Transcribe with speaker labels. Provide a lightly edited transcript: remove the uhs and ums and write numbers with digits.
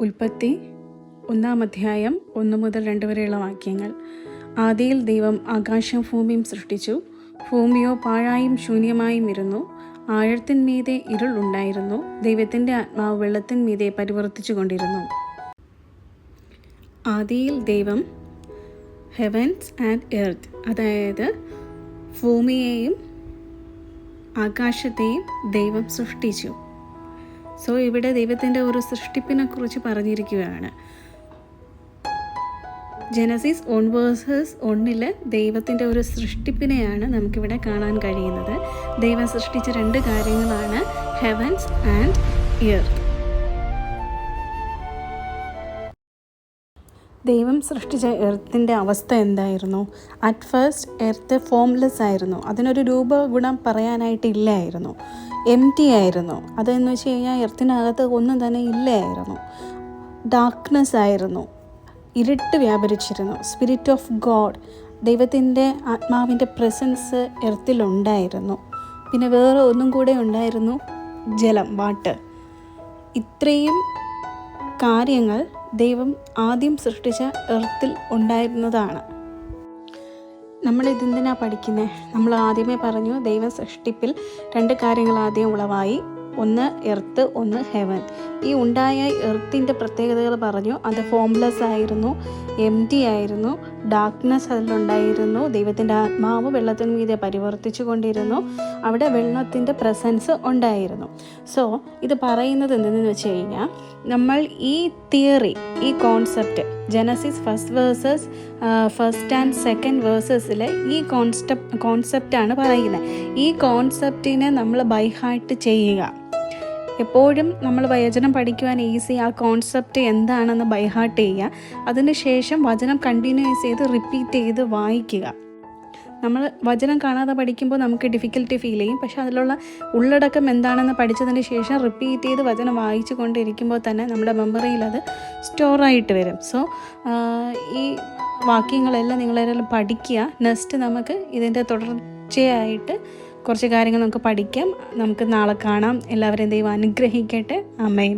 Speaker 1: ഉൽപ്പത്തി 1-ാം 1 മുതൽ 2 വരെയുള്ള വാക്യങ്ങൾ. ആദിയിൽ ദൈവം ആകാശം ഭൂമിയും സൃഷ്ടിച്ചു. ഭൂമിയോ പാഴായും ശൂന്യമായും ഇരുന്നു. ആഴത്തിന്മീതെ ഇരുൾ ഉണ്ടായിരുന്നു. ദൈവത്തിൻ്റെ ആത്മാവ് വെള്ളത്തിന്മീതെ പരിവർത്തിച്ചു കൊണ്ടിരുന്നു. ആദിയിൽ ദൈവം ഹെവൻസ് ആൻഡ് എർത്ത്, അതായത് ഭൂമിയെയും ആകാശത്തെയും ദൈവം സൃഷ്ടിച്ചു. സോ ഇവിടെ ദൈവത്തിൻ്റെ ഒരു സൃഷ്ടിപ്പിനെ കുറിച്ച് പറഞ്ഞിരിക്കുകയാണ്. ജനസിസ് 1:1 ദൈവത്തിൻ്റെ ഒരു സൃഷ്ടിപ്പിനെയാണ് നമുക്കിവിടെ കാണാൻ കഴിയുന്നത്. ദൈവം സൃഷ്ടിച്ച 2 കാര്യങ്ങളാണ് ഹെവൻസ് ആൻഡ് എർത്ത്. ദൈവം സൃഷ്ടിച്ച എർത്തിൻ്റെ അവസ്ഥ എന്തായിരുന്നു? അറ്റ് ഫസ്റ്റ് എർത്ത് ഫോംലെസ് ആയിരുന്നു. അതിനൊരു രൂപഗുണം പറയാനായിട്ടില്ലായിരുന്നു. എംപ്റ്റി ആയിരുന്നു. അതെന്ന് വെച്ച് കഴിഞ്ഞാൽ എർത്തിനകത്ത് ഒന്നും തന്നെ ഇല്ലായിരുന്നു. ഡാർക്ക്നെസ് ആയിരുന്നു. ഇരുട്ട് വ്യാപരിച്ചിരുന്നു. സ്പിരിറ്റ് ഓഫ് ഗോഡ്, ദൈവത്തിൻ്റെ ആത്മാവിൻ്റെ പ്രസൻസ് എർത്തിലുണ്ടായിരുന്നു. പിന്നെ വേറെ ഒന്നും കൂടെ ഉണ്ടായിരുന്നു, ജലം, വാട്ടർ. ഇത്രയും കാര്യങ്ങൾ ദൈവം ആദ്യം സൃഷ്ടിച്ച എർത്തിൽ ഉണ്ടായിരുന്നതാണ്. നമ്മളിതെന്തിനാണ് പഠിക്കുന്നത്? നമ്മൾ ആദ്യമേ പറഞ്ഞു, ദൈവ സൃഷ്ടിപ്പിൽ 2 കാര്യങ്ങൾ ആദ്യം ഉളവായി. ഒന്ന് എർത്ത്, ഒന്ന് ഹെവൻ. ഈ ഉണ്ടായ എർത്തിൻ്റെ പ്രത്യേകതകൾ പറഞ്ഞു. അത് ഫോംലെസ് ആയിരുന്നു, എംപ്റ്റി ആയിരുന്നു, ഡാർക്ക്നെസ് അതിലുണ്ടായിരുന്നു. ദൈവത്തിൻ്റെ ആത്മാവ് വെള്ളത്തിന് മീതെ പരിവർത്തിച്ചു കൊണ്ടിരുന്നു. അവിടെ വെള്ളത്തിൻ്റെ പ്രസൻസ് ഉണ്ടായിരുന്നു. സോ ഇത് പറയുന്നത് എന്തെന്ന് വെച്ച് കഴിഞ്ഞാൽ, നമ്മൾ ഈ തിയറി, ഈ കോൺസെപ്റ്റ്, ജനസിസ് 1 and 2 ഈ കോൺസെപ്റ്റാണ് പറയുന്നത്. ഈ കോൺസെപ്റ്റിനെ നമ്മൾ ബൈ ഹാർട്ട് ചെയ്യുക. എപ്പോഴും നമ്മൾ വചനം പഠിക്കുവാൻ ഈസി ആ കോൺസെപ്റ്റ് എന്താണെന്ന് ബൈ ഹാർട്ട് ചെയ്യുക. അതിനുശേഷം വചനം കണ്ടിന്യൂസ് ചെയ്ത് റിപ്പീറ്റ് ചെയ്ത് വായിക്കുക. നമ്മൾ വചനം കാണാതെ പഠിക്കുമ്പോൾ നമുക്ക് ഡിഫിക്കൽട്ടി ഫീൽ ചെയ്യും. പക്ഷെ അതിലുള്ള ഉള്ളടക്കം എന്താണെന്ന് പഠിച്ചതിന് ശേഷം റിപ്പീറ്റ് ചെയ്ത് വചനം വായിച്ചു കൊണ്ടിരിക്കുമ്പോൾ തന്നെ നമ്മുടെ മെമ്മറിയിൽ അത് സ്റ്റോറായിട്ട് വരും. സോ ഈ വാക്യങ്ങളെല്ലാം നിങ്ങളെല്ലാം പഠിക്കുക. നെക്സ്റ്റ് നമുക്ക് ഇതിൻ്റെ തുടർച്ചയായിട്ട് കുറച്ച് കാര്യങ്ങൾ നമുക്ക് പഠിക്കാം. നമുക്ക് നാളെ കാണാം. എല്ലാവരെയും ദൈവം അനുഗ്രഹിക്കട്ടെ. ആമേൻ.